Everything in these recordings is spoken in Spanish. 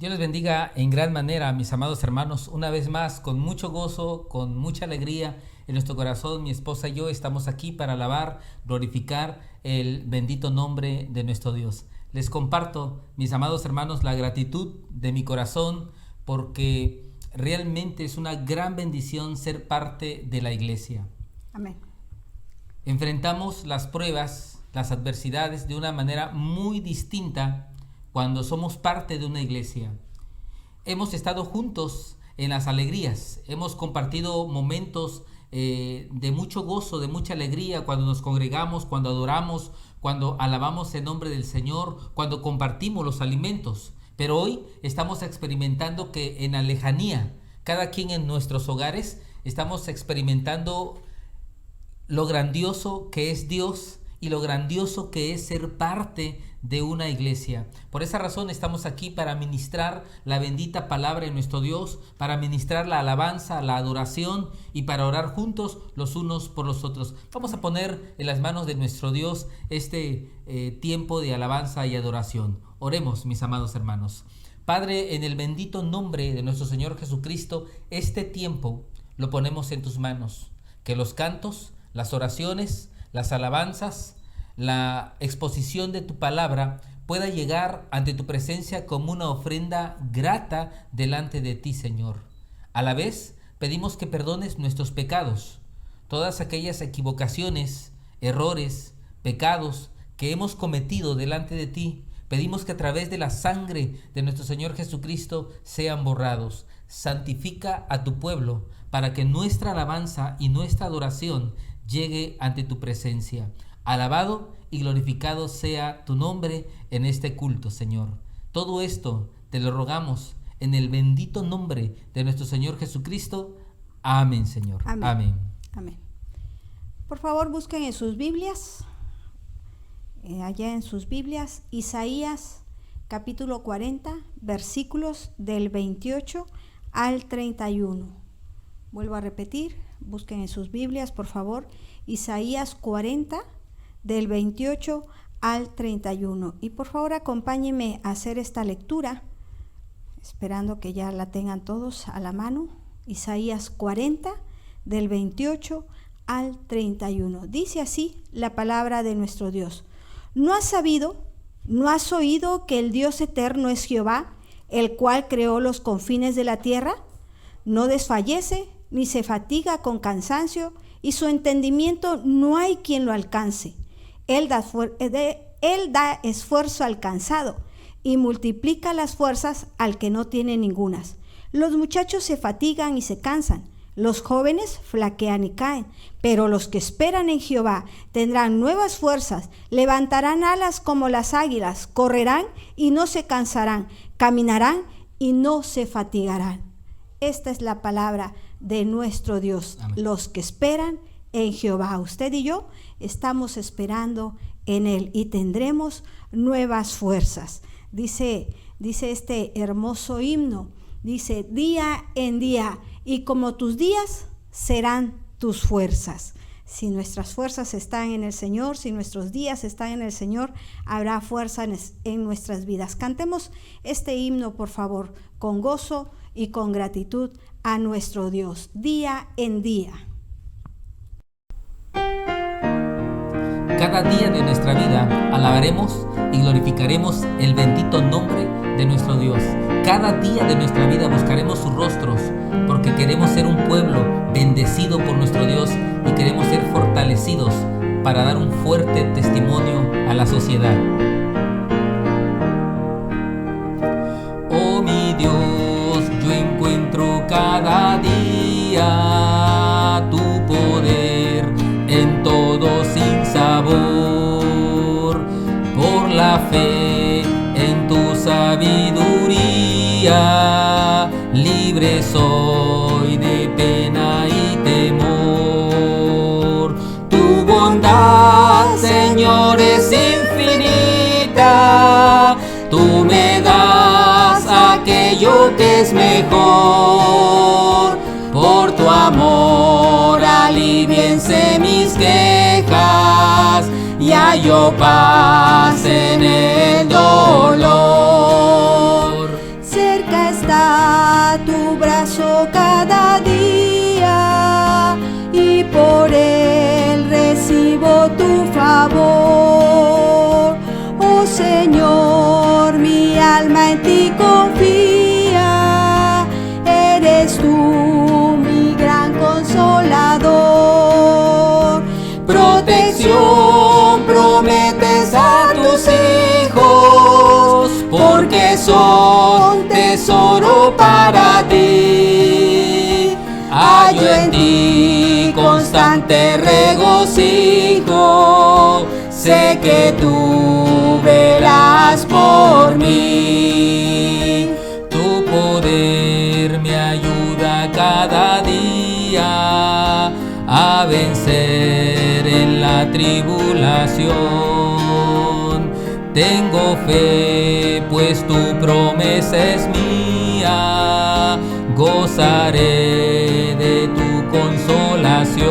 Dios les bendiga en gran manera, mis amados hermanos. Una vez más, con mucho gozo, con mucha alegría en nuestro corazón, mi esposa y yo estamos aquí para alabar, glorificar el bendito nombre de nuestro Dios. Les comparto, mis amados hermanos, la gratitud de mi corazón porque realmente es una gran bendición ser parte de la iglesia. Amén. Enfrentamos las pruebas, las adversidades de una manera muy distinta cuando somos parte de una iglesia. Hemos estado juntos en las alegrías, hemos compartido momentos de mucho gozo, de mucha alegría, cuando nos congregamos, cuando adoramos, cuando alabamos el nombre del Señor, cuando compartimos los alimentos. Pero hoy estamos experimentando que en la lejanía, cada quien en nuestros hogares, estamos experimentando lo grandioso que es Dios y lo grandioso que es ser parte de una iglesia. Por esa razón estamos aquí para ministrar la bendita palabra de nuestro Dios, para ministrar la alabanza, la adoración y para orar juntos los unos por los otros. Vamos a poner en las manos de nuestro Dios este tiempo de alabanza y adoración. Oremos, mis amados hermanos. Padre, en el bendito nombre de nuestro Señor Jesucristo, este tiempo lo ponemos en tus manos. Que los cantos, las oraciones, las alabanzas, la exposición de tu palabra pueda llegar ante tu presencia como una ofrenda grata delante de ti, Señor. A la vez, pedimos que perdones nuestros pecados, todas aquellas equivocaciones, errores, pecados que hemos cometido delante de ti. Pedimos que a través de la sangre de nuestro Señor Jesucristo sean borrados. Santifica a tu pueblo para que nuestra alabanza y nuestra adoración llegue ante tu presencia. Alabado y glorificado sea tu nombre en este culto, Señor. Todo esto te lo rogamos en el bendito nombre de nuestro Señor Jesucristo. Amén, Señor. Amén. Amén. Amén. Por favor, busquen en sus Biblias, allá en sus Biblias, Isaías capítulo 40, versículos del 28 al 31. Vuelvo a repetir, busquen en sus Biblias, por favor, Isaías 40, del 28 al 31. Y por favor, acompáñenme a hacer esta lectura, esperando que ya la tengan todos a la mano. Isaías 40, del 28 al 31. Dice así la palabra de nuestro Dios. ¿No has sabido, no has oído que el Dios eterno es Jehová, el cual creó los confines de la tierra? No desfallece, ni se fatiga con cansancio, y su entendimiento no hay quien lo alcance. Él da esfuerzo al cansado y multiplica las fuerzas al que no tiene ningunas. Los muchachos se fatigan y se cansan, los jóvenes flaquean y caen, pero los que esperan en Jehová tendrán nuevas fuerzas, levantarán alas como las águilas, correrán y no se cansarán, caminarán y no se fatigarán. Esta es la palabra de nuestro Dios. Amén. Los que esperan en Jehová, usted y yo estamos esperando en Él y tendremos nuevas fuerzas. Dice este hermoso himno, dice, día en día, y como tus días serán tus fuerzas. Si nuestras fuerzas están en el Señor, si nuestros días están en el Señor, habrá fuerza en nuestras vidas. Cantemos este himno, por favor, con gozo y con gratitud a nuestro Dios, día en día. Cada día de nuestra vida alabaremos y glorificaremos el bendito nombre de nuestro Dios. Cada día de nuestra vida buscaremos sus rostros porque queremos ser un pueblo bendecido por nuestro Dios y queremos ser fortalecidos para dar un fuerte testimonio a la sociedad. Oh mi Dios, yo encuentro cada día tu poder en todo sin sabor, por la fe en tu sabiduría, libre soy de pena y temor. Tu bondad, Señor, es infinita, tú me das aquello que es mejor. Por tu amor aliviense mis quejas y hallo paz en el dolor. Ser alma en ti confía, eres tú mi gran consolador. Protección prometes a tus hijos, porque son tesoro para ti. Hallo en ti constante regocijo, sé que tú velas por mí. Tu poder me ayuda cada día a vencer en la tribulación. Tengo fe, pues tu promesa es mía, gozaré de tu consolación.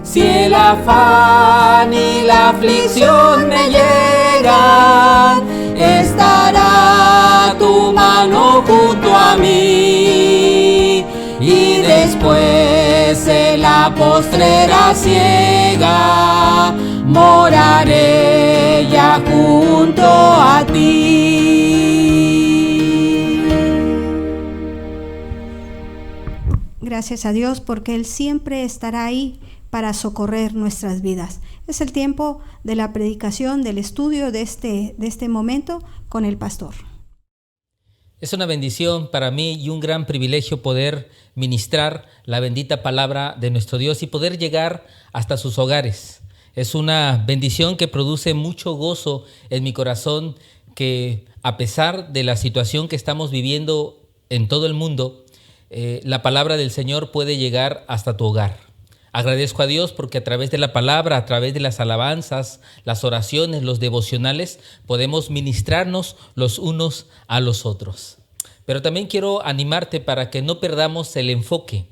Si el afán y la aflicción me llegan, estará tu mano junto a mí, y después en la postrera ciega moraré ya junto a ti. Gracias a Dios porque Él siempre estará ahí para socorrer nuestras vidas. Es el tiempo de la predicación, del estudio de este momento con el pastor. Es una bendición para mí y un gran privilegio poder ministrar la bendita palabra de nuestro Dios y poder llegar hasta sus hogares. Es una bendición que produce mucho gozo en mi corazón, que a pesar de la situación que estamos viviendo en todo el mundo, la palabra del Señor puede llegar hasta tu hogar. Agradezco a Dios porque a través de la palabra, a través de las alabanzas, las oraciones, los devocionales, podemos ministrarnos los unos a los otros. Pero también quiero animarte para que no perdamos el enfoque.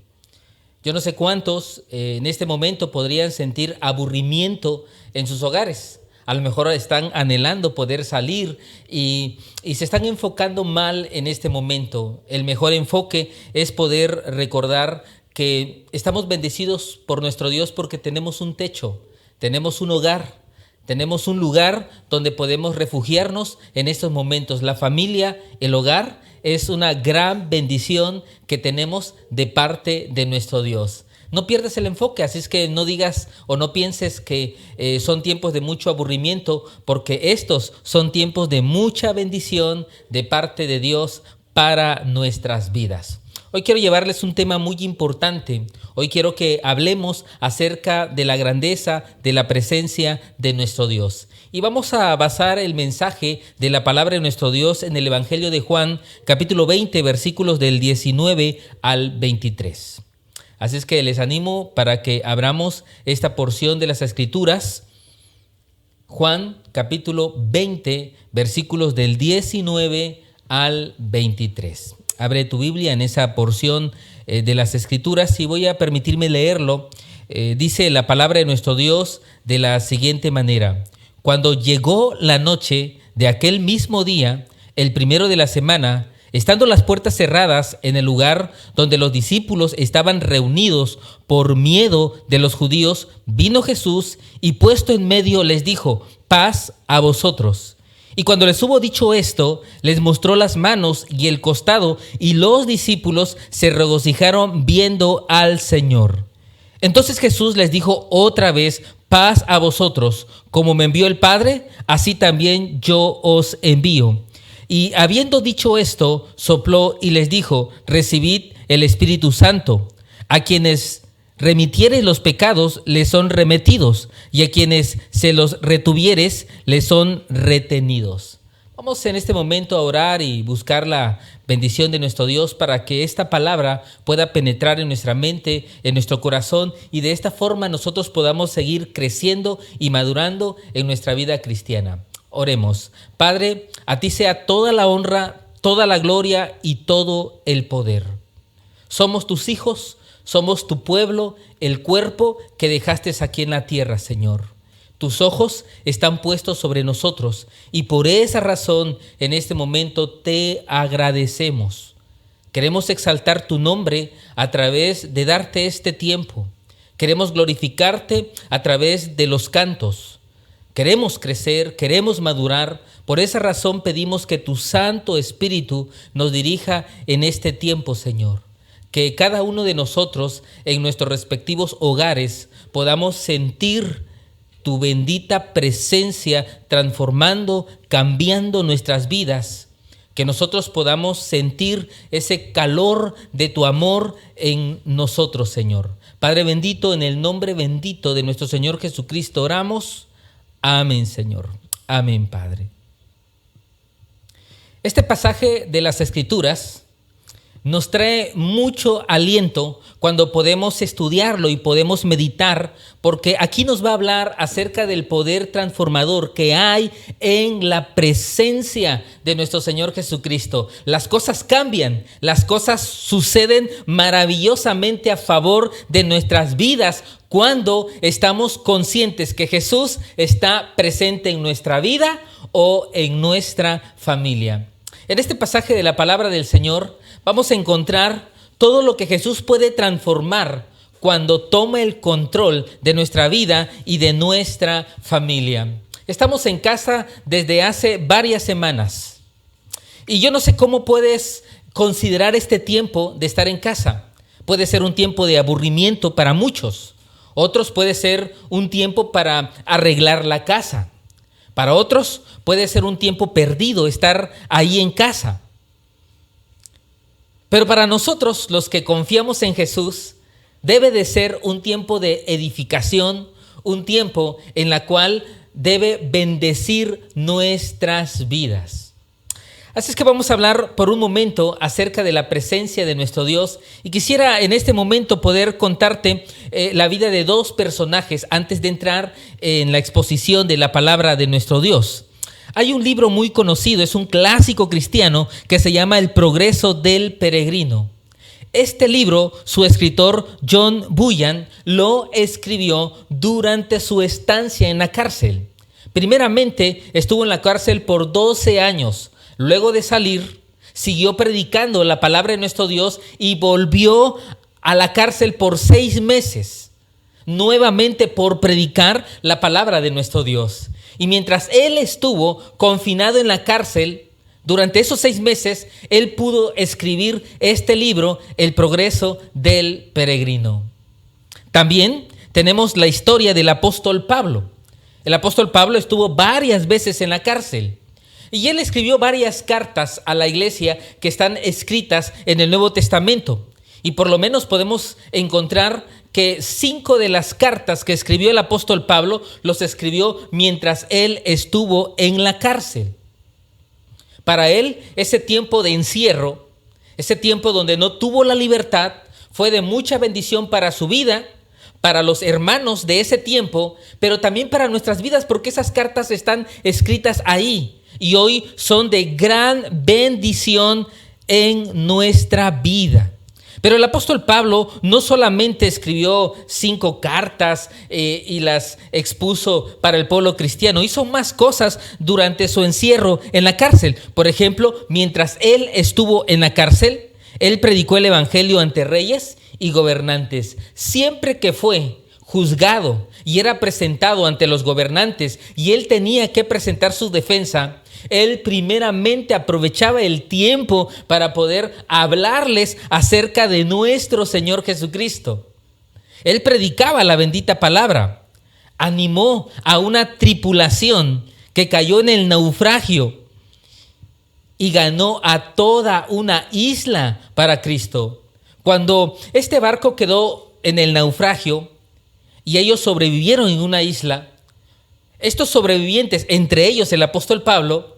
Yo no sé cuántos en este momento podrían sentir aburrimiento en sus hogares. A lo mejor están anhelando poder salir y se están enfocando mal en este momento. El mejor enfoque es poder recordar que estamos bendecidos por nuestro Dios porque tenemos un techo, tenemos un hogar, tenemos un lugar donde podemos refugiarnos en estos momentos. La familia, el hogar, es una gran bendición que tenemos de parte de nuestro Dios. No pierdas el enfoque, así es que no digas o no pienses que son tiempos de mucho aburrimiento, porque estos son tiempos de mucha bendición de parte de Dios para nuestras vidas. Hoy quiero llevarles un tema muy importante. Hoy quiero que hablemos acerca de la grandeza de la presencia de nuestro Dios. Y vamos a basar el mensaje de la palabra de nuestro Dios en el Evangelio de Juan, capítulo 20, versículos del 19 al 23. Así es que les animo para que abramos esta porción de las Escrituras. Juan, capítulo 20, versículos del 19 al 23. Abre tu Biblia en esa porción de las Escrituras y voy a permitirme leerlo. Dice la palabra de nuestro Dios de la siguiente manera: Cuando llegó la noche de aquel mismo día, el primero de la semana, estando las puertas cerradas en el lugar donde los discípulos estaban reunidos por miedo de los judíos, vino Jesús y puesto en medio les dijo: paz a vosotros. Y cuando les hubo dicho esto, les mostró las manos y el costado, y los discípulos se regocijaron viendo al Señor. Entonces Jesús les dijo otra vez: paz a vosotros. Como me envió el Padre, así también yo os envío. Y habiendo dicho esto, sopló y les dijo: recibid el Espíritu Santo. A quienes remitieres los pecados, les son remitidos, y a quienes se los retuvieres, les son retenidos. Vamos en este momento a orar y buscar la bendición de nuestro Dios para que esta palabra pueda penetrar en nuestra mente, en nuestro corazón, y de esta forma nosotros podamos seguir creciendo y madurando en nuestra vida cristiana. Oremos. Padre, a ti sea toda la honra, toda la gloria y todo el poder. Somos tus hijos, somos tu pueblo, el cuerpo que dejaste aquí en la tierra, Señor. Tus ojos están puestos sobre nosotros y por esa razón en este momento te agradecemos. Queremos exaltar tu nombre a través de darte este tiempo. Queremos glorificarte a través de los cantos. Queremos crecer, queremos madurar. Por esa razón pedimos que tu Santo Espíritu nos dirija en este tiempo, Señor. Que cada uno de nosotros en nuestros respectivos hogares podamos sentir tu bendita presencia transformando, cambiando nuestras vidas. Que nosotros podamos sentir ese calor de tu amor en nosotros, Señor. Padre bendito, en el nombre bendito de nuestro Señor Jesucristo oramos. Amén, Señor. Amén, Padre. Este pasaje de las Escrituras nos trae mucho aliento cuando podemos estudiarlo y podemos meditar, porque aquí nos va a hablar acerca del poder transformador que hay en la presencia de nuestro Señor Jesucristo. Las cosas cambian, las cosas suceden maravillosamente a favor de nuestras vidas cuando estamos conscientes que Jesús está presente en nuestra vida o en nuestra familia. En este pasaje de la palabra del Señor vamos a encontrar todo lo que Jesús puede transformar cuando toma el control de nuestra vida y de nuestra familia. Estamos en casa desde hace varias semanas y yo no sé cómo puedes considerar este tiempo de estar en casa. Puede ser un tiempo de aburrimiento para muchos. Otros puede ser un tiempo para arreglar la casa. Para otros puede ser un tiempo perdido estar ahí en casa. Pero para nosotros, los que confiamos en Jesús, debe de ser un tiempo de edificación, un tiempo en la cual debe bendecir nuestras vidas. Así es que vamos a hablar por un momento acerca de la presencia de nuestro Dios y quisiera en este momento poder contarte la vida de dos personajes antes de entrar en la exposición de la palabra de nuestro Dios. Hay un libro muy conocido, es un clásico cristiano que se llama El progreso del peregrino. Este libro, su escritor John Bunyan lo escribió durante su estancia en la cárcel. Primeramente estuvo en la cárcel por 12 años. Luego de salir, siguió predicando la palabra de nuestro Dios y volvió a la cárcel por 6 meses, nuevamente por predicar la palabra de nuestro Dios. Y mientras él estuvo confinado en la cárcel, durante esos 6 meses, él pudo escribir este libro, El progreso del peregrino. También tenemos la historia del apóstol Pablo. El apóstol Pablo estuvo varias veces en la cárcel. Y él escribió varias cartas a la iglesia que están escritas en el Nuevo Testamento. Y por lo menos podemos encontrar que 5 de las cartas que escribió el apóstol Pablo los escribió mientras él estuvo en la cárcel. Para él, ese tiempo de encierro, ese tiempo donde no tuvo la libertad, fue de mucha bendición para su vida, para los hermanos de ese tiempo, pero también para nuestras vidas, porque esas cartas están escritas ahí. Y hoy son de gran bendición en nuestra vida. Pero el apóstol Pablo no solamente escribió 5 cartas y las expuso para el pueblo cristiano, hizo más cosas durante su encierro en la cárcel. Por ejemplo, mientras él estuvo en la cárcel, él predicó el evangelio ante reyes y gobernantes. Siempre que fue juzgado y era presentado ante los gobernantes y él tenía que presentar su defensa, él primeramente aprovechaba el tiempo para poder hablarles acerca de nuestro Señor Jesucristo. Él predicaba la bendita palabra, animó a una tripulación que cayó en el naufragio y ganó a toda una isla para Cristo. Cuando este barco quedó en el naufragio y ellos sobrevivieron en una isla, estos sobrevivientes, entre ellos el apóstol Pablo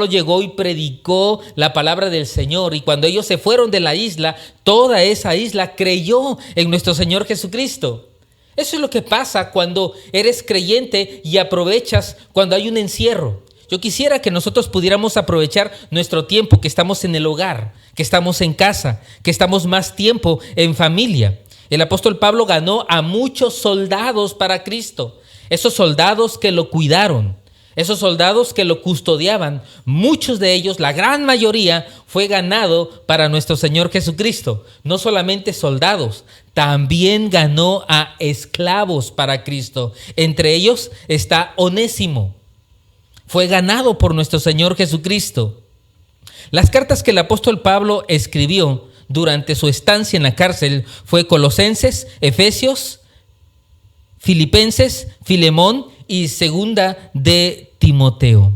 llegó y predicó la palabra del Señor. Y cuando ellos se fueron de la isla, toda esa isla creyó en nuestro Señor Jesucristo. Eso es lo que pasa cuando eres creyente y aprovechas cuando hay un encierro. Yo quisiera que nosotros pudiéramos aprovechar nuestro tiempo, que estamos en el hogar, que estamos en casa, que estamos más tiempo en familia. El apóstol Pablo ganó a muchos soldados para Cristo. Esos soldados que lo cuidaron, Esos soldados que lo custodiaban, muchos de ellos, la gran mayoría, fue ganado para nuestro Señor Jesucristo. No solamente soldados, también ganó a esclavos para Cristo. Entre ellos está Onésimo. Fue ganado por nuestro Señor Jesucristo. Las cartas que el apóstol Pablo escribió durante su estancia en la cárcel fue Colosenses, Efesios, Filipenses, Filemón y segunda de Timoteo.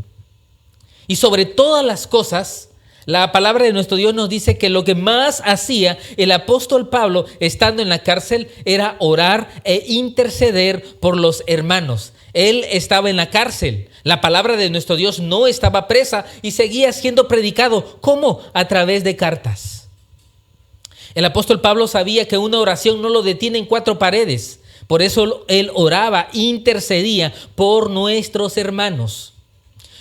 Y sobre todas las cosas, la palabra de nuestro Dios nos dice que lo que más hacía el apóstol Pablo estando en la cárcel era orar e interceder por los hermanos. Él estaba en la cárcel, la palabra de nuestro Dios no estaba presa y seguía siendo predicado. ¿Cómo? A través de cartas. El apóstol Pablo sabía que una oración no lo detiene en cuatro paredes. Por eso él oraba, intercedía por nuestros hermanos.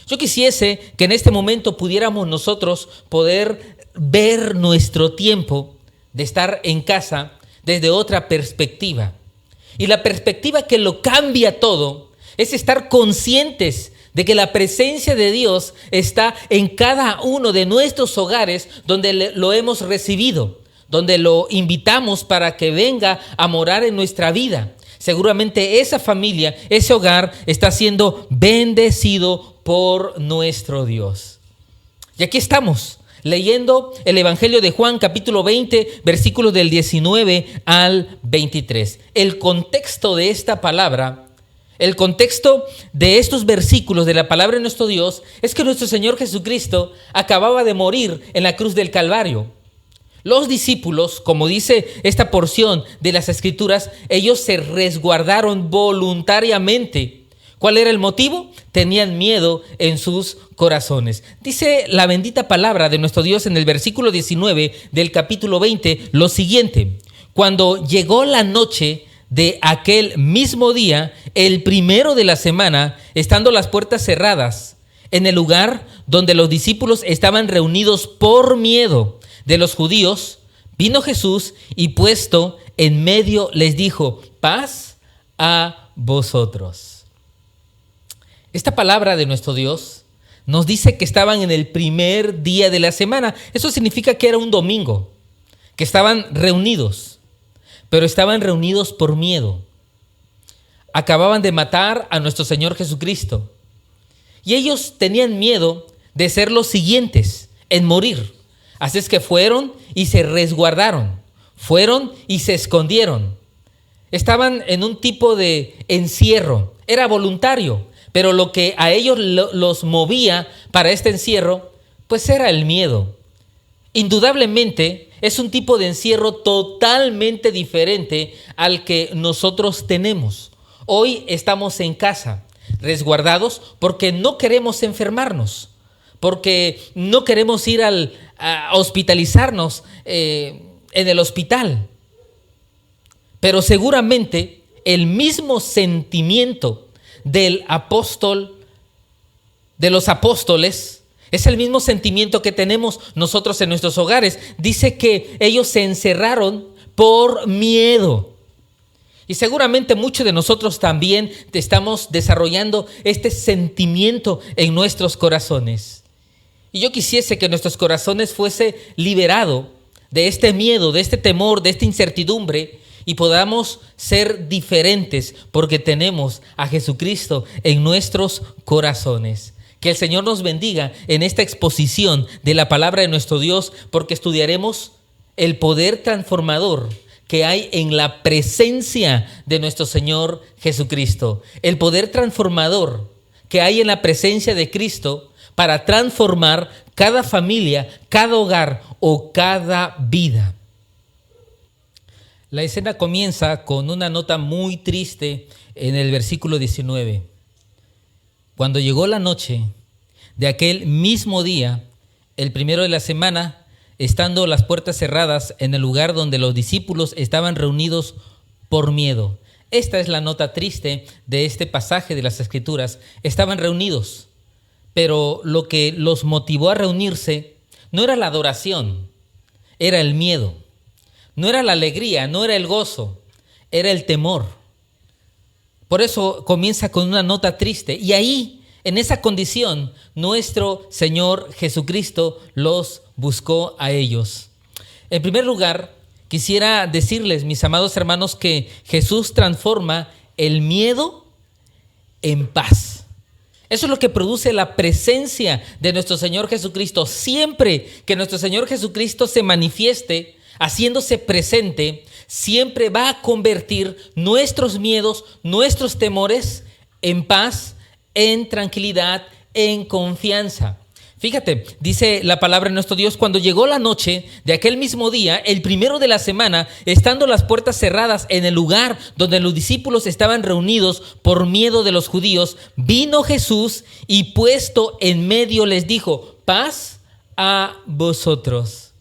Yo quisiese que en este momento pudiéramos nosotros poder ver nuestro tiempo de estar en casa desde otra perspectiva. Y la perspectiva que lo cambia todo es estar conscientes de que la presencia de Dios está en cada uno de nuestros hogares donde lo hemos recibido, donde lo invitamos para que venga a morar en nuestra vida. Seguramente esa familia, ese hogar está siendo bendecido por nuestro Dios. Y aquí estamos leyendo el Evangelio de Juan, capítulo 20, versículos del 19 al 23. El contexto de esta palabra, el contexto de estos versículos de la palabra de nuestro Dios es que nuestro Señor Jesucristo acababa de morir en la cruz del Calvario. Los discípulos, como dice esta porción de las Escrituras, ellos se resguardaron voluntariamente. ¿Cuál era el motivo? Tenían miedo en sus corazones. Dice la bendita palabra de nuestro Dios en el versículo 19 del capítulo 20 lo siguiente: cuando llegó la noche de aquel mismo día, el primero de la semana, estando las puertas cerradas, en el lugar donde los discípulos estaban reunidos por miedo de los judíos, vino Jesús y puesto en medio les dijo: paz a vosotros. Esta palabra de nuestro Dios nos dice que estaban en el primer día de la semana. Eso significa que era un domingo, que estaban reunidos, pero estaban reunidos por miedo. Acababan de matar a nuestro Señor Jesucristo y ellos tenían miedo de ser los siguientes en morir. Así es que fueron y se resguardaron, fueron y se escondieron. Estaban en un tipo de encierro, era voluntario, pero lo que a ellos los movía para este encierro, pues era el miedo. Indudablemente es un tipo de encierro totalmente diferente al que nosotros tenemos. Hoy estamos en casa, resguardados, porque no queremos enfermarnos, porque no queremos ir a hospitalizarnos en el hospital. Pero seguramente el mismo sentimiento del apóstol, de los apóstoles, es el mismo sentimiento que tenemos nosotros en nuestros hogares. Dice que ellos se encerraron por miedo. Y seguramente muchos de nosotros también estamos desarrollando este sentimiento en nuestros corazones. Y yo quisiese que nuestros corazones fuese liberado de este miedo, de este temor, de esta incertidumbre, y podamos ser diferentes porque tenemos a Jesucristo en nuestros corazones. Que el Señor nos bendiga en esta exposición de la palabra de nuestro Dios, porque estudiaremos el poder transformador que hay en la presencia de nuestro Señor Jesucristo. El poder transformador que hay en la presencia de Cristo para transformar cada familia, cada hogar o cada vida. La escena comienza con una nota muy triste en el versículo 19. Cuando llegó la noche de aquel mismo día, el primero de la semana, estando las puertas cerradas en el lugar donde los discípulos estaban reunidos por miedo. Esta es la nota triste de este pasaje de las Escrituras. Estaban reunidos, pero lo que los motivó a reunirse no era la adoración, era el miedo. No era la alegría, no era el gozo, era el temor. Por eso comienza con una nota triste. Y ahí En esa condición, nuestro Señor Jesucristo los buscó a ellos. En primer lugar, quisiera decirles, mis amados hermanos, que Jesús transforma el miedo en paz. Eso es lo que produce la presencia de nuestro Señor Jesucristo. Siempre que nuestro Señor Jesucristo se manifieste, haciéndose presente, siempre va a convertir nuestros miedos, nuestros temores en paz, en tranquilidad, en confianza. Fíjate, dice la palabra de nuestro Dios: cuando llegó la noche de aquel mismo día, el primero de la semana, estando las puertas cerradas en el lugar donde los discípulos estaban reunidos por miedo de los judíos, vino Jesús y puesto en medio les dijo: paz a vosotros.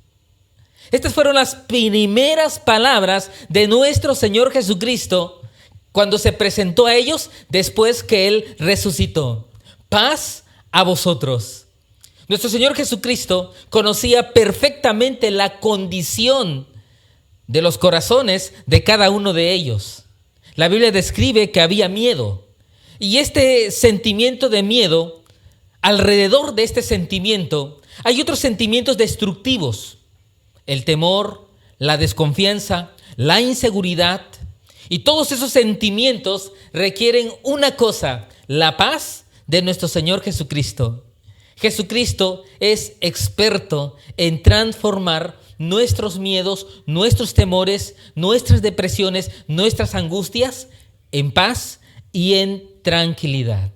Estas fueron las primeras palabras de nuestro Señor Jesucristo cuando se presentó a ellos después que Él resucitó. Paz a vosotros. Nuestro Señor Jesucristo conocía perfectamente la condición de los corazones de cada uno de ellos. La Biblia describe que había miedo. Y este sentimiento de miedo, alrededor de este sentimiento, hay otros sentimientos destructivos. El temor, la desconfianza, la inseguridad. Y todos esos sentimientos requieren una cosa: la paz de nuestro Señor Jesucristo. Jesucristo es experto en transformar nuestros miedos, nuestros temores, nuestras depresiones, nuestras angustias en paz y en tranquilidad.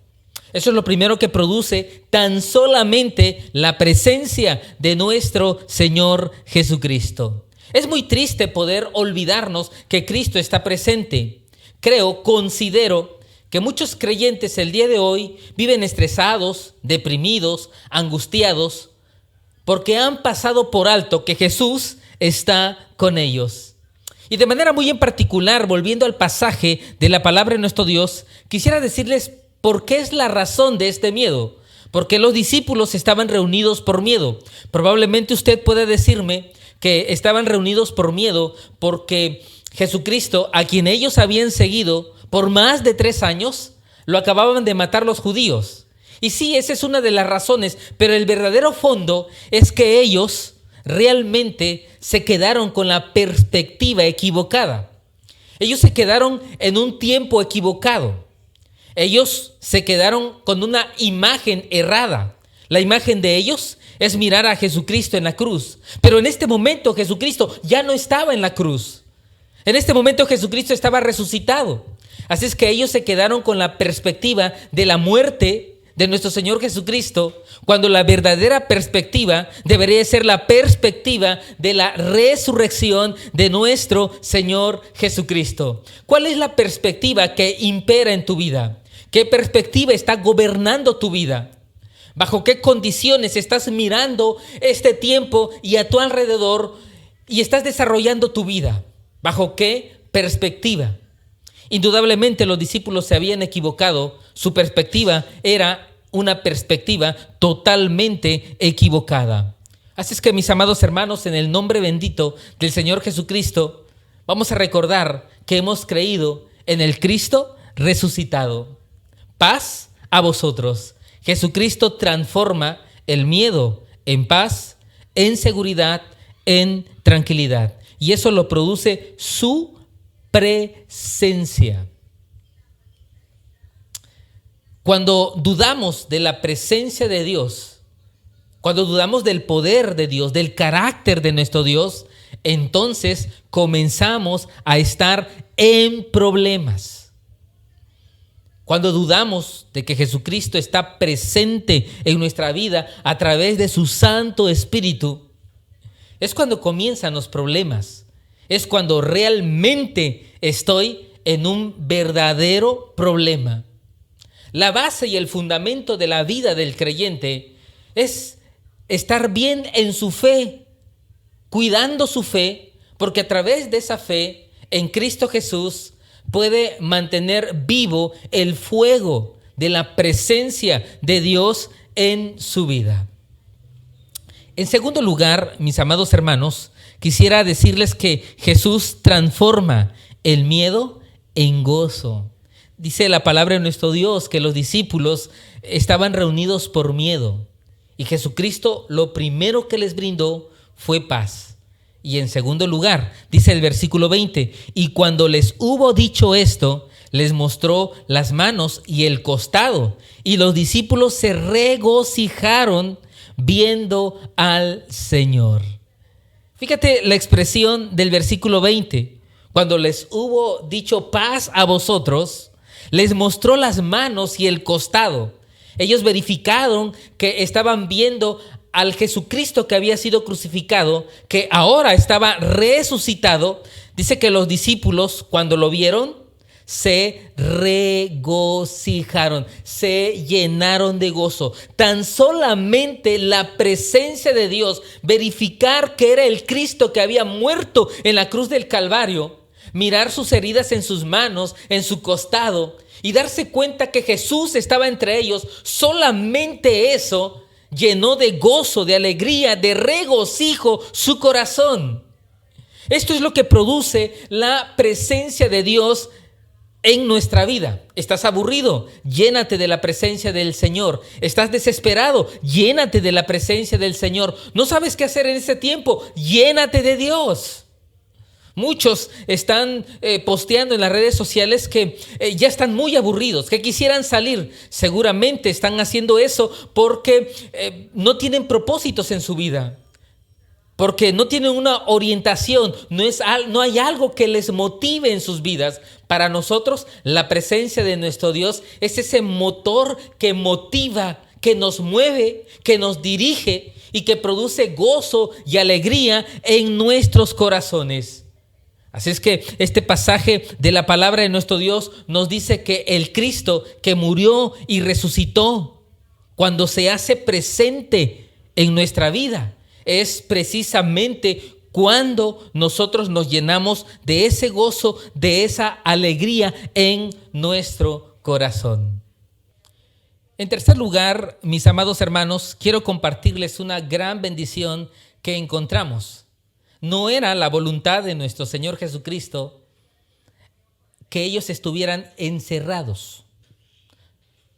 Eso es lo primero que produce tan solamente la presencia de nuestro Señor Jesucristo. Es muy triste poder olvidarnos que Cristo está presente. Considero que muchos creyentes el día de hoy viven estresados, deprimidos, angustiados, porque han pasado por alto que Jesús está con ellos. Y de manera muy en particular, volviendo al pasaje de la palabra de nuestro Dios, quisiera decirles por qué es la razón de este miedo. Porque los discípulos estaban reunidos por miedo. Probablemente usted puede decirme que estaban reunidos por miedo porque Jesucristo, a quien ellos habían seguido por más de 3 años, lo acababan de matar los judíos. Y sí, esa es una de las razones, pero el verdadero fondo es que ellos realmente se quedaron con la perspectiva equivocada. Ellos se quedaron en un tiempo equivocado. Ellos se quedaron con una imagen errada. La imagen de ellos es mirar a Jesucristo en la cruz. Pero en este momento Jesucristo ya no estaba en la cruz. En este momento Jesucristo estaba resucitado. Así es que ellos se quedaron con la perspectiva de la muerte de nuestro Señor Jesucristo, cuando la verdadera perspectiva debería ser la perspectiva de la resurrección de nuestro Señor Jesucristo. ¿Cuál es la perspectiva que impera en tu vida? ¿Qué perspectiva está gobernando tu vida? ¿Bajo qué condiciones estás mirando este tiempo y a tu alrededor y estás desarrollando tu vida? ¿Bajo qué perspectiva? Indudablemente los discípulos se habían equivocado. Su perspectiva era una perspectiva totalmente equivocada. Así es que, mis amados hermanos, en el nombre bendito del Señor Jesucristo, vamos a recordar que hemos creído en el Cristo resucitado. Paz a vosotros. Jesucristo transforma el miedo en paz, en seguridad, en tranquilidad. Y eso lo produce su presencia. Cuando dudamos de la presencia de Dios, cuando dudamos del poder de Dios, del carácter de nuestro Dios, entonces comenzamos a estar en problemas. Cuando dudamos de que Jesucristo está presente en nuestra vida a través de su Santo Espíritu, es cuando comienzan los problemas. Es cuando realmente estoy en un verdadero problema. La base y el fundamento de la vida del creyente es estar bien en su fe, cuidando su fe, porque a través de esa fe en Cristo Jesús puede mantener vivo el fuego de la presencia de Dios en su vida. En segundo lugar, mis amados hermanos, quisiera decirles que Jesús transforma el miedo en gozo. Dice la palabra de nuestro Dios que los discípulos estaban reunidos por miedo. Y Jesucristo lo primero que les brindó fue paz. Y en segundo lugar, dice el versículo 20, y cuando les hubo dicho esto, les mostró las manos y el costado. Y los discípulos se regocijaron viendo al Señor. Fíjate la expresión del versículo 20. Cuando les hubo dicho paz a vosotros, les mostró las manos y el costado. Ellos verificaron que estaban viendo al Jesucristo que había sido crucificado, que ahora estaba resucitado. Dice que los discípulos, cuando lo vieron, se regocijaron, se llenaron de gozo. Tan solamente la presencia de Dios, verificar que era el Cristo que había muerto en la cruz del Calvario, mirar sus heridas en sus manos, en su costado, y darse cuenta que Jesús estaba entre ellos, solamente eso llenó de gozo, de alegría, de regocijo su corazón. Esto es lo que produce la presencia de Dios en nuestra vida. ¿Estás aburrido? Llénate de la presencia del Señor. ¿Estás desesperado? Llénate de la presencia del Señor. ¿No sabes qué hacer en ese tiempo? Llénate de Dios. Muchos están posteando en las redes sociales que ya están muy aburridos, que quisieran salir. Seguramente están haciendo eso porque no tienen propósitos en su vida, porque no tienen una orientación, no hay algo que les motive en sus vidas. Para nosotros, la presencia de nuestro Dios es ese motor que motiva, que nos mueve, que nos dirige y que produce gozo y alegría en nuestros corazones. Así es que este pasaje de la palabra de nuestro Dios nos dice que el Cristo que murió y resucitó, cuando se hace presente en nuestra vida, es precisamente cuando nosotros nos llenamos de ese gozo, de esa alegría en nuestro corazón. En tercer lugar, mis amados hermanos, quiero compartirles una gran bendición que encontramos. No era la voluntad de nuestro Señor Jesucristo que ellos estuvieran encerrados.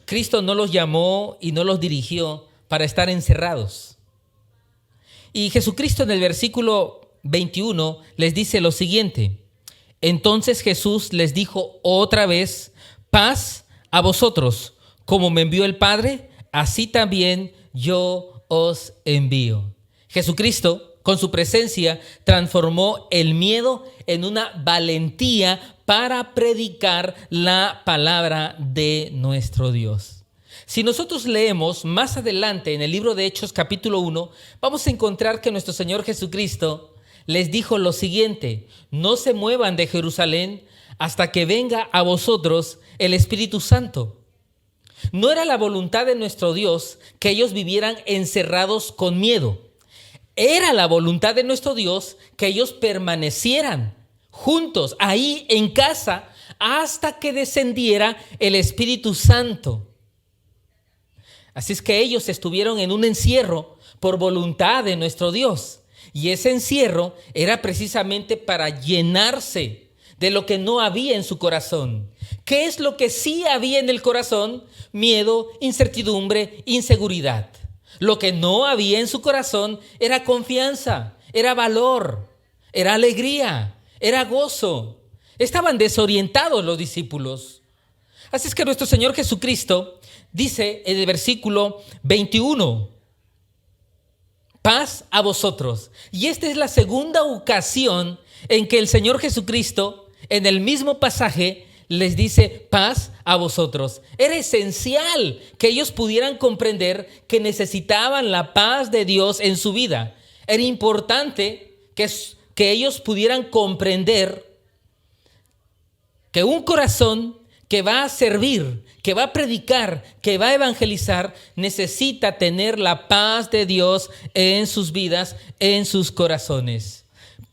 Cristo no los llamó y no los dirigió para estar encerrados. Y Jesucristo en el versículo 21 les dice lo siguiente: entonces Jesús les dijo otra vez, paz a vosotros, como me envió el Padre, así también yo os envío. Jesucristo, con su presencia, transformó el miedo en una valentía para predicar la palabra de nuestro Dios. Si nosotros leemos más adelante en el libro de Hechos capítulo 1, vamos a encontrar que nuestro Señor Jesucristo les dijo lo siguiente: no se muevan de Jerusalén hasta que venga a vosotros el Espíritu Santo. No era la voluntad de nuestro Dios que ellos vivieran encerrados con miedo. Era la voluntad de nuestro Dios que ellos permanecieran juntos, ahí en casa, hasta que descendiera el Espíritu Santo. Así es que ellos estuvieron en un encierro por voluntad de nuestro Dios. Y ese encierro era precisamente para llenarse de lo que no había en su corazón. ¿Qué es lo que sí había en el corazón? Miedo, incertidumbre, inseguridad. Lo que no había en su corazón era confianza, era valor, era alegría, era gozo. Estaban desorientados los discípulos. Así es que nuestro Señor Jesucristo dice en el versículo 21, paz a vosotros. Y esta es la segunda ocasión en que el Señor Jesucristo, en el mismo pasaje, les dice paz a vosotros. Era esencial que ellos pudieran comprender que necesitaban la paz de Dios en su vida. Era importante que ellos pudieran comprender que un corazón que va a servir, que va a predicar, que va a evangelizar, necesita tener la paz de Dios en sus vidas, en sus corazones.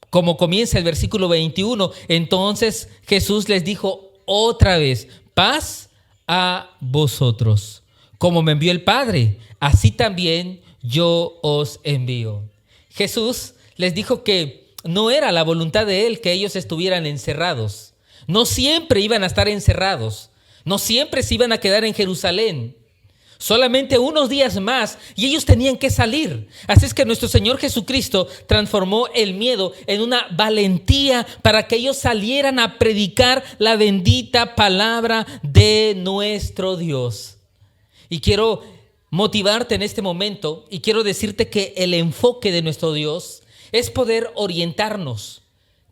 Como comienza el versículo 21, entonces Jesús les dijo otra vez, paz a vosotros. Como me envió el Padre, así también yo os envío. Jesús les dijo que no era la voluntad de Él que ellos estuvieran encerrados. No siempre iban a estar encerrados. No siempre se iban a quedar en Jerusalén. Solamente unos días más y ellos tenían que salir. Así es que nuestro Señor Jesucristo transformó el miedo en una valentía para que ellos salieran a predicar la bendita palabra de nuestro Dios. Y quiero motivarte en este momento y quiero decirte que el enfoque de nuestro Dios es poder orientarnos.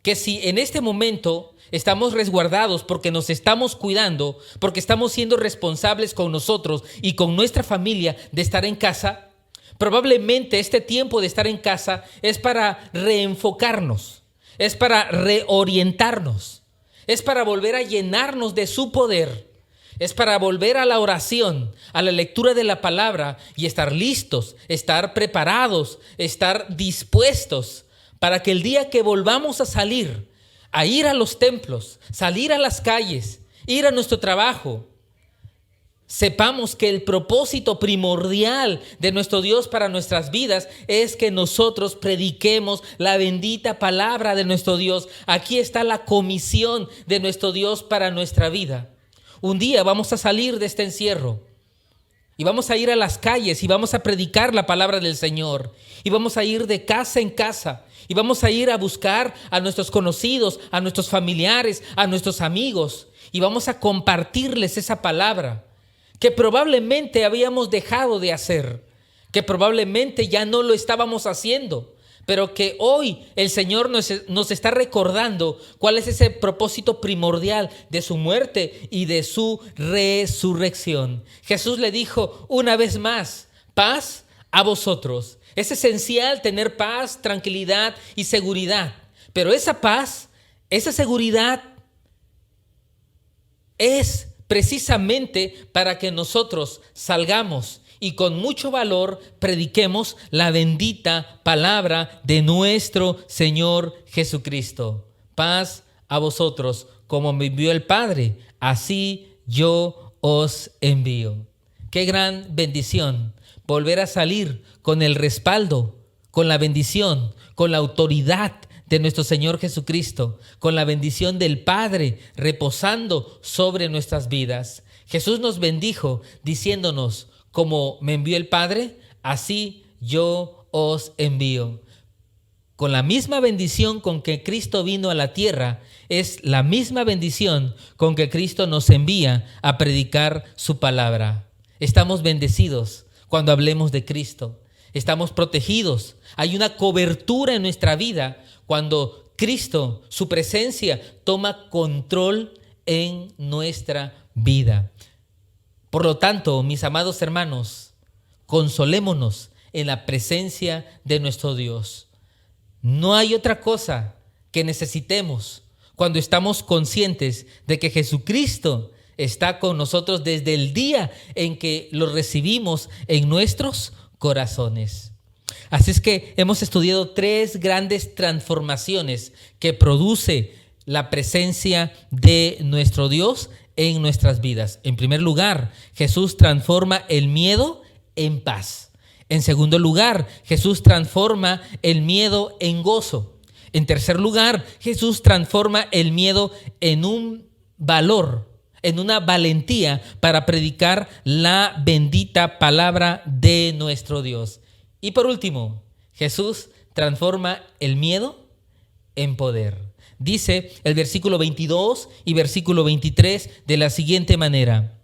Que si en este momento estamos resguardados porque nos estamos cuidando, porque estamos siendo responsables con nosotros y con nuestra familia de estar en casa, probablemente este tiempo de estar en casa es para reenfocarnos, es para reorientarnos, es para volver a llenarnos de su poder, es para volver a la oración, a la lectura de la palabra y estar listos, estar preparados, estar dispuestos para que el día que volvamos a salir, a ir a los templos, salir a las calles, ir a nuestro trabajo, sepamos que el propósito primordial de nuestro Dios para nuestras vidas es que nosotros prediquemos la bendita palabra de nuestro Dios. Aquí está la comisión de nuestro Dios para nuestra vida. Un día vamos a salir de este encierro y vamos a ir a las calles y vamos a predicar la palabra del Señor y vamos a ir de casa en casa. Y vamos a ir a buscar a nuestros conocidos, a nuestros familiares, a nuestros amigos. Y vamos a compartirles esa palabra que probablemente habíamos dejado de hacer, que probablemente ya no lo estábamos haciendo, pero que hoy el Señor nos está recordando cuál es ese propósito primordial de su muerte y de su resurrección. Jesús le dijo una vez más: paz a vosotros. Es esencial tener paz, tranquilidad y seguridad. Pero esa paz, esa seguridad es precisamente para que nosotros salgamos y con mucho valor prediquemos la bendita palabra de nuestro Señor Jesucristo. Paz a vosotros, como me envió el Padre, así yo os envío. Qué gran bendición volver a salir con el respaldo, con la bendición, con la autoridad de nuestro Señor Jesucristo, con la bendición del Padre reposando sobre nuestras vidas. Jesús nos bendijo diciéndonos: como me envió el Padre, así yo os envío. Con la misma bendición con que Cristo vino a la tierra, es la misma bendición con que Cristo nos envía a predicar su palabra. Estamos bendecidos cuando hablemos de Cristo. Estamos protegidos. Hay una cobertura en nuestra vida cuando Cristo, su presencia, toma control en nuestra vida. Por lo tanto, mis amados hermanos, consolémonos en la presencia de nuestro Dios. No hay otra cosa que necesitemos cuando estamos conscientes de que Jesucristo está con nosotros desde el día en que lo recibimos en nuestros corazones. Así es que hemos estudiado 3 grandes transformaciones que produce la presencia de nuestro Dios en nuestras vidas. En primer lugar, Jesús transforma el miedo en paz. En segundo lugar, Jesús transforma el miedo en gozo. En tercer lugar, Jesús transforma el miedo en un valor, en una valentía para predicar la bendita palabra de nuestro Dios. Y por último, Jesús transforma el miedo en poder. Dice el versículo 22 y versículo 23 de la siguiente manera: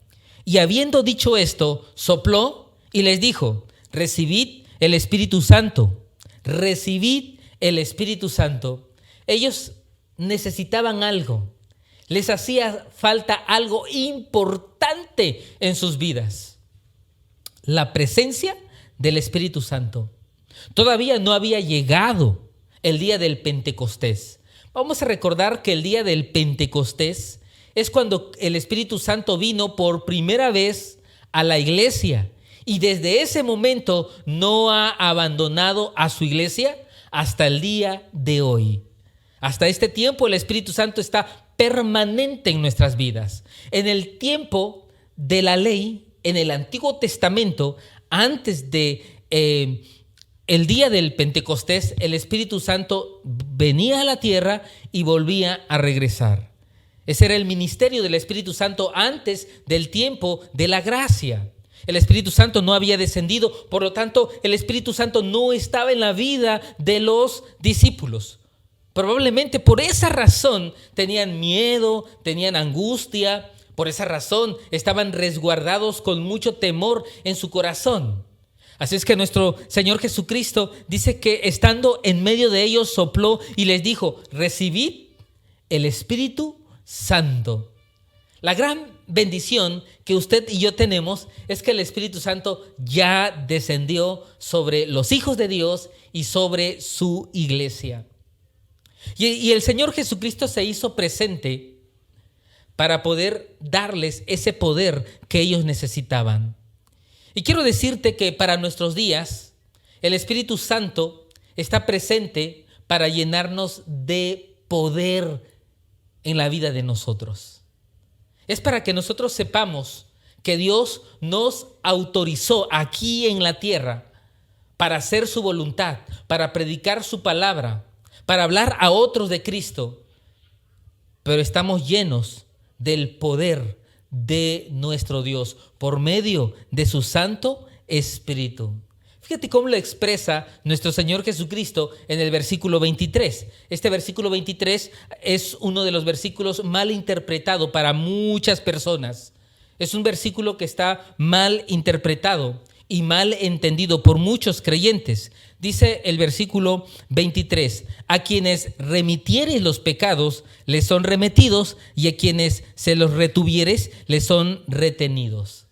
y habiendo dicho esto, sopló y les dijo: recibid el Espíritu Santo, recibid el Espíritu Santo. Ellos necesitaban algo. Les hacía falta algo importante en sus vidas: la presencia del Espíritu Santo. Todavía no había llegado el día del Pentecostés. Vamos a recordar que el día del Pentecostés es cuando el Espíritu Santo vino por primera vez a la iglesia y desde ese momento no ha abandonado a su iglesia hasta el día de hoy. Hasta este tiempo el Espíritu Santo está permanente en nuestras vidas. En el tiempo de la ley, en el Antiguo Testamento, antes de el día del Pentecostés, el Espíritu Santo venía a la tierra y volvía a regresar. Ese era el ministerio del Espíritu Santo antes del tiempo de la gracia. El Espíritu Santo no había descendido, por lo tanto, el Espíritu Santo no estaba en la vida de los discípulos. Probablemente por esa razón tenían miedo, tenían angustia, por esa razón estaban resguardados con mucho temor en su corazón. Así es que nuestro Señor Jesucristo dice que estando en medio de ellos sopló y les dijo: recibid el Espíritu Santo. La gran bendición que usted y yo tenemos es que el Espíritu Santo ya descendió sobre los hijos de Dios y sobre su iglesia. Y el Señor Jesucristo se hizo presente para poder darles ese poder que ellos necesitaban. Y quiero decirte que para nuestros días el Espíritu Santo está presente para llenarnos de poder en la vida de nosotros. Es para que nosotros sepamos que Dios nos autorizó aquí en la tierra para hacer su voluntad, para predicar su palabra, para hablar a otros de Cristo. Pero estamos llenos del poder de nuestro Dios por medio de su Santo Espíritu. Fíjate cómo lo expresa nuestro Señor Jesucristo en el versículo 23. Este versículo 23 es uno de los versículos mal interpretado para muchas personas. Es un versículo que está mal interpretado y mal entendido por muchos creyentes. Dice el versículo 23: a quienes remitieres los pecados les son remitidos, y a quienes se los retuvieres les son retenidos.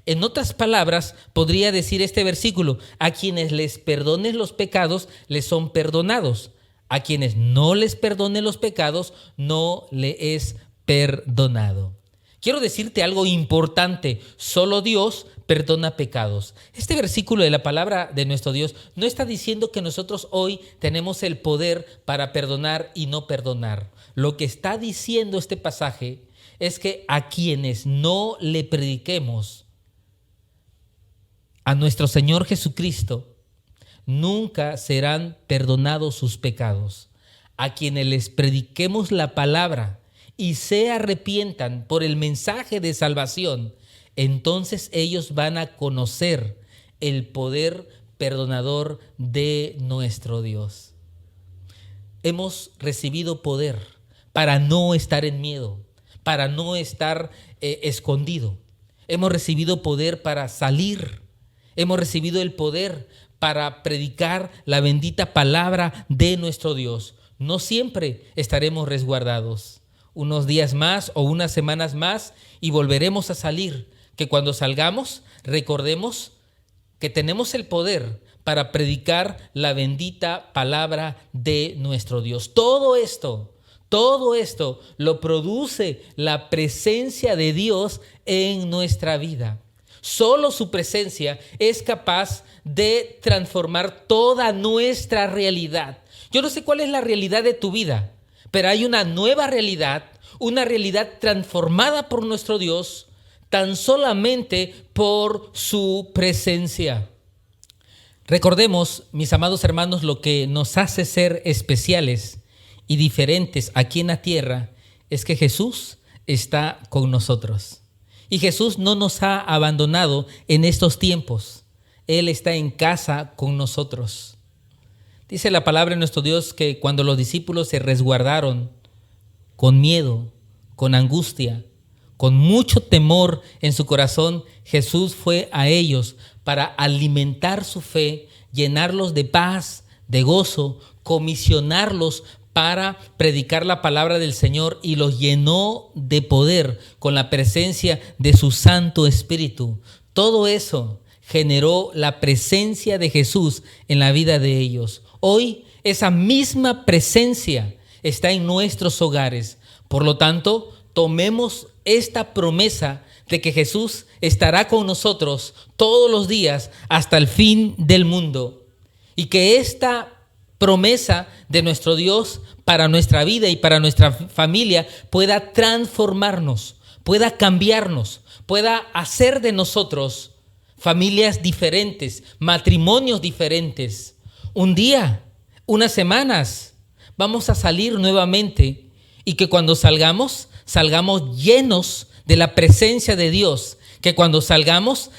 En otras palabras, podría decir este versículo: a quienes les perdones los pecados les son perdonados, a quienes no les perdonen los pecados no le es perdonado. Quiero decirte algo importante: solo Dios perdona pecados. Este versículo de la palabra de nuestro Dios no está diciendo que nosotros hoy tenemos el poder para perdonar y no perdonar. Lo que está diciendo este pasaje es que a quienes no le prediquemos a nuestro Señor Jesucristo, nunca serán perdonados sus pecados. A quienes les prediquemos la palabra y se arrepientan por el mensaje de salvación, entonces ellos van a conocer el poder perdonador de nuestro Dios. Hemos recibido poder para no estar en miedo, para no estar escondido. Hemos recibido poder para salir. Hemos recibido el poder para predicar la bendita palabra de nuestro Dios. No siempre estaremos resguardados. Unos días más o unas semanas más y volveremos a salir. Que cuando salgamos recordemos que tenemos el poder para predicar la bendita palabra de nuestro Dios. Todo esto lo produce la presencia de Dios en nuestra vida. Solo su presencia es capaz de transformar toda nuestra realidad. Yo no sé cuál es la realidad de tu vida, pero hay una nueva realidad, una realidad transformada por nuestro Dios, tan solamente por su presencia. Recordemos, mis amados hermanos, lo que nos hace ser especiales y diferentes aquí en la tierra es que Jesús está con nosotros. Y Jesús no nos ha abandonado en estos tiempos. Él está en casa con nosotros. Dice la palabra de nuestro Dios que cuando los discípulos se resguardaron con miedo, con angustia, con mucho temor en su corazón, Jesús fue a ellos para alimentar su fe, llenarlos de paz, de gozo, comisionarlos para predicar la palabra del Señor, y los llenó de poder con la presencia de su Santo Espíritu. Todo eso generó la presencia de Jesús en la vida de ellos. Hoy esa misma presencia está en nuestros hogares. Por lo tanto, tomemos esta promesa de que Jesús estará con nosotros todos los días hasta el fin del mundo, y que esta promesa de nuestro Dios para nuestra vida y para nuestra familia pueda transformarnos, pueda cambiarnos, pueda hacer de nosotros familias diferentes, matrimonios diferentes. Un día, unas semanas, vamos a salir nuevamente, y que cuando salgamos llenos de la presencia de Dios, Que cuando salgamos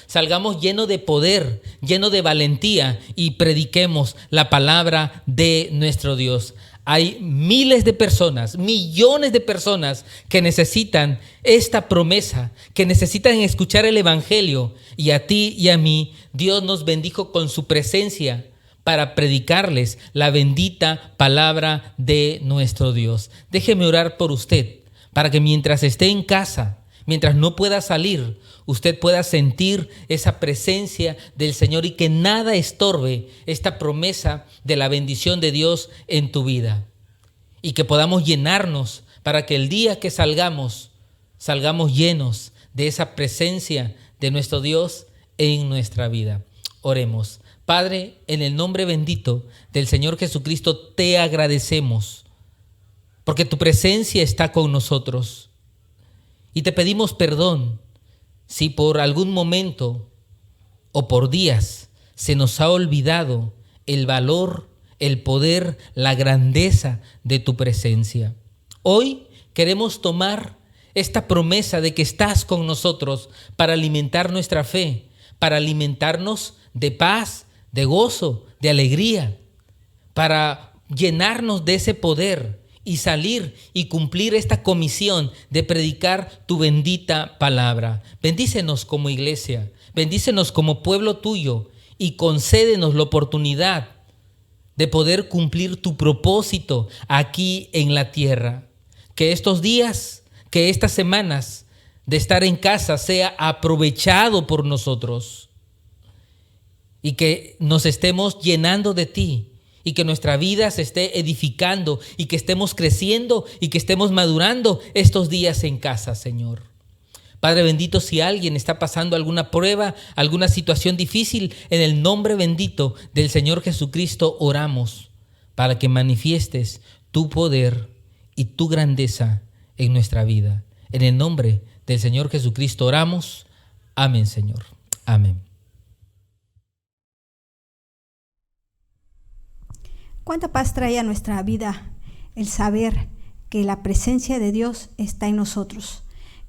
lleno de poder, lleno de valentía y prediquemos la palabra de nuestro Dios. Hay miles de personas, millones de personas que necesitan esta promesa, que necesitan escuchar el evangelio. Y a ti y a mí, Dios nos bendijo con su presencia para predicarles la bendita palabra de nuestro Dios. Déjeme orar por usted, para que mientras esté en casa, mientras no pueda salir, usted pueda sentir esa presencia del Señor y que nada estorbe esta promesa de la bendición de Dios en tu vida. Y que podamos llenarnos para que el día que salgamos llenos de esa presencia de nuestro Dios en nuestra vida. Oremos. Padre, en el nombre bendito del Señor Jesucristo, te agradecemos porque tu presencia está con nosotros. Y te pedimos perdón si por algún momento o por días se nos ha olvidado el valor, el poder, la grandeza de tu presencia. Hoy queremos tomar esta promesa de que estás con nosotros para alimentar nuestra fe, para alimentarnos de paz, de gozo, de alegría, para llenarnos de ese poder y salir y cumplir esta comisión de predicar tu bendita palabra. Bendícenos como iglesia, bendícenos como pueblo tuyo y concédenos la oportunidad de poder cumplir tu propósito aquí en la tierra. Que estos días, que estas semanas de estar en casa sea aprovechado por nosotros y que nos estemos llenando de ti. Y que nuestra vida se esté edificando y que estemos creciendo y que estemos madurando estos días en casa, Señor. Padre bendito, si alguien está pasando alguna prueba, alguna situación difícil, en el nombre bendito del Señor Jesucristo oramos para que manifiestes tu poder y tu grandeza en nuestra vida. En el nombre del Señor Jesucristo oramos. Amén, Señor. Amén. ¿Cuánta paz trae a nuestra vida el saber que la presencia de Dios está en nosotros?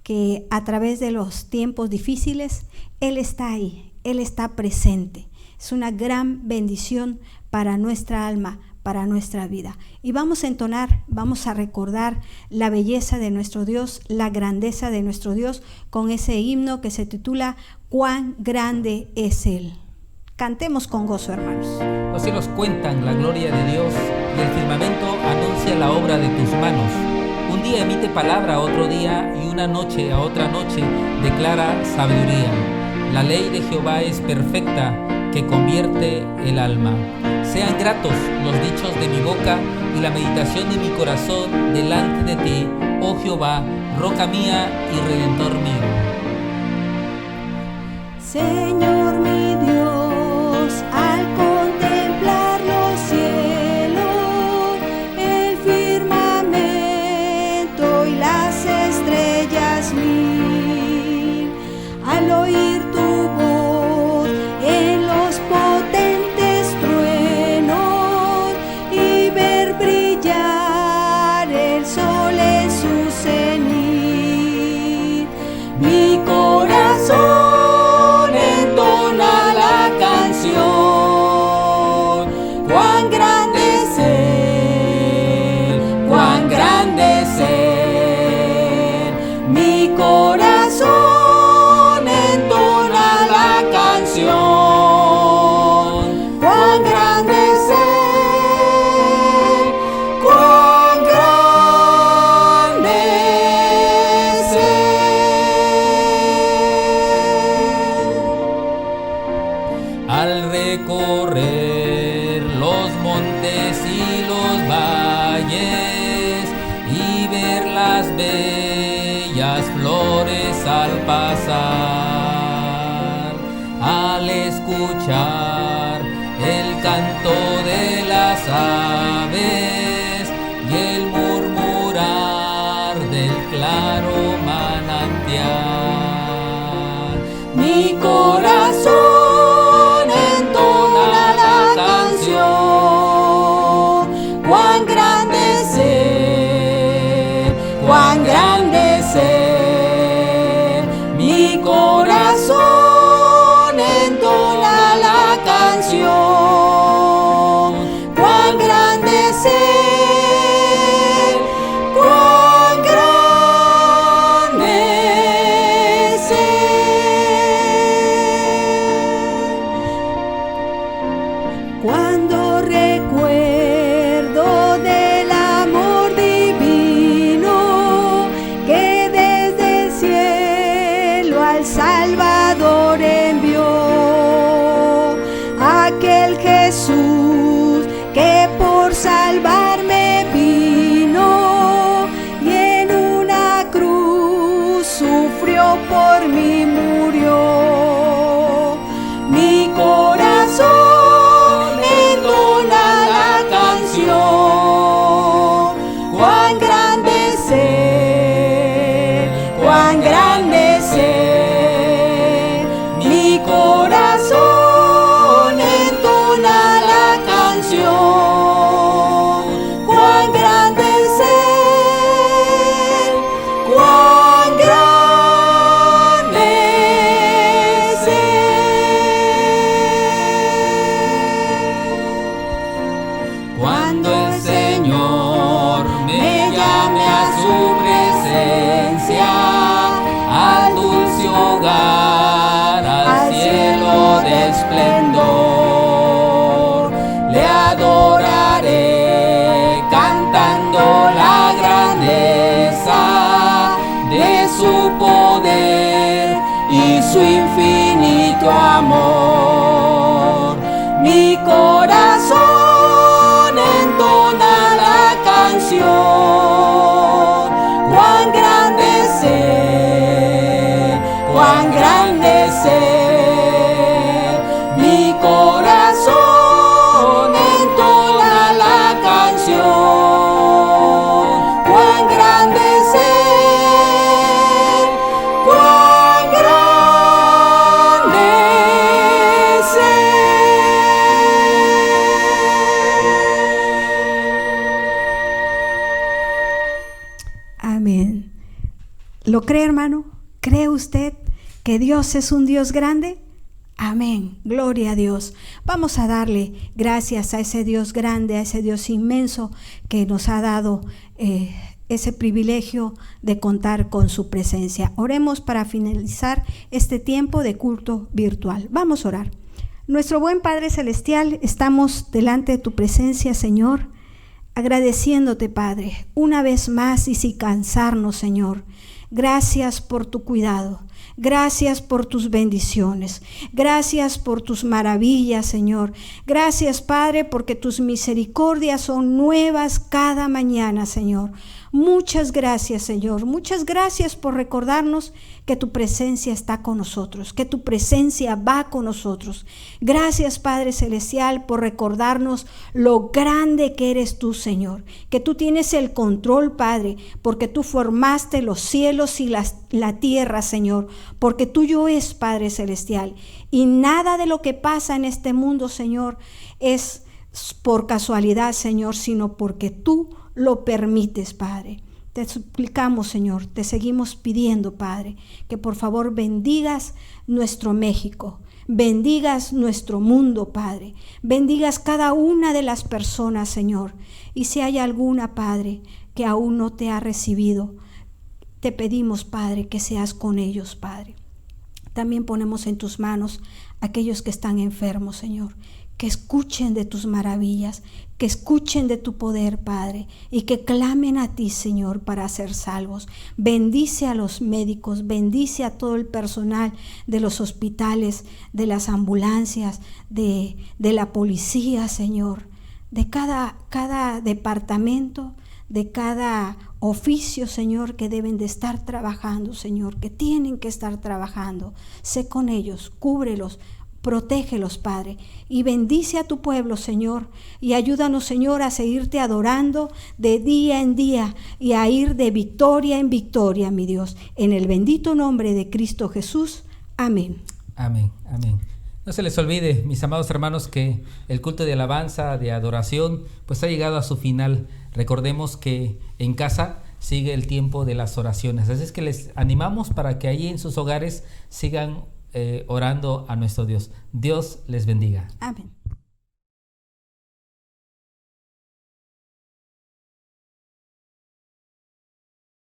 Que a través de los tiempos difíciles, Él está ahí, Él está presente. Es una gran bendición para nuestra alma, para nuestra vida. Y vamos a entonar, vamos a recordar la belleza de nuestro Dios, la grandeza de nuestro Dios, con ese himno que se titula «Cuán grande es Él». Cantemos con gozo, hermanos. Los cielos cuentan la gloria de Dios y el firmamento anuncia la obra de tus manos. Un día emite palabra, otro día, y una noche a otra noche declara sabiduría. La ley de Jehová es perfecta, que convierte el alma. Sean gratos los dichos de mi boca y la meditación de mi corazón delante de ti, oh Jehová, roca mía y redentor mío. Señor mi Dios, al contemplar los cielos, el firmamento y las estrellas mil, al oír tu voz en los potentes truenos y ver brillar el sol en su cenit, mi corazón al recorrer los montes y los valles y ver las bellas flores al pasar, al escuchar el canto de las aves y el murmurar del claro manantial, mi corazón cuán grande es Él, mi corazón amor. Mi corazón entona la canción. Cuán grande sé, mi corazón entona la canción. Cuán grande sé, cuán grande sé. Amén. ¿Lo cree, hermano? ¿Cree usted que Dios es un Dios grande? Amén. Gloria a Dios. Vamos a darle gracias a ese Dios grande, a ese Dios inmenso que nos ha dado ese privilegio de contar con su presencia. Oremos para finalizar este tiempo de culto virtual. Vamos a orar. Nuestro buen Padre Celestial, estamos delante de tu presencia, Señor, agradeciéndote, Padre, una vez más y sin cansarnos, Señor. Gracias por tu cuidado. Gracias por tus bendiciones. Gracias por tus maravillas, Señor. Gracias, Padre, porque tus misericordias son nuevas cada mañana, Señor. Muchas gracias, Señor. Muchas gracias por recordarnos que tu presencia está con nosotros, que tu presencia va con nosotros. Gracias, Padre Celestial, por recordarnos lo grande que eres tú, Señor. Que tú tienes el control, Padre, porque tú formaste los cielos y la tierra, Señor. Porque tuyo es, Padre Celestial. Y nada de lo que pasa en este mundo, Señor, es por casualidad, Señor, sino porque tú lo permites, Padre. Te suplicamos, Señor, te seguimos pidiendo, Padre, que por favor bendigas nuestro México, bendigas nuestro mundo, Padre, bendigas cada una de las personas, Señor. Y si hay alguna, Padre, que aún no te ha recibido, te pedimos, Padre, que seas con ellos, Padre. También ponemos en tus manos a aquellos que están enfermos, Señor, que escuchen de tus maravillas, que escuchen de tu poder, Padre, y que clamen a ti, Señor, para ser salvos. Bendice a los médicos, bendice a todo el personal de los hospitales, de las ambulancias, de la policía, Señor, de cada departamento, de cada oficio, Señor, que deben de estar trabajando, Señor, que tienen que estar trabajando. Sé con ellos, cúbrelos, protégelos, Padre, y bendice a tu pueblo, Señor, y ayúdanos, Señor, a seguirte adorando de día en día y a ir de victoria en victoria, mi Dios, en el bendito nombre de Cristo Jesús. Amén. Amén, amén. No se les olvide, mis amados hermanos, que el culto de alabanza, de adoración, pues ha llegado a su final. Recordemos que en casa sigue el tiempo de las oraciones, así es que les animamos para que allí en sus hogares sigan orando a nuestro Dios. Dios les bendiga. Amén.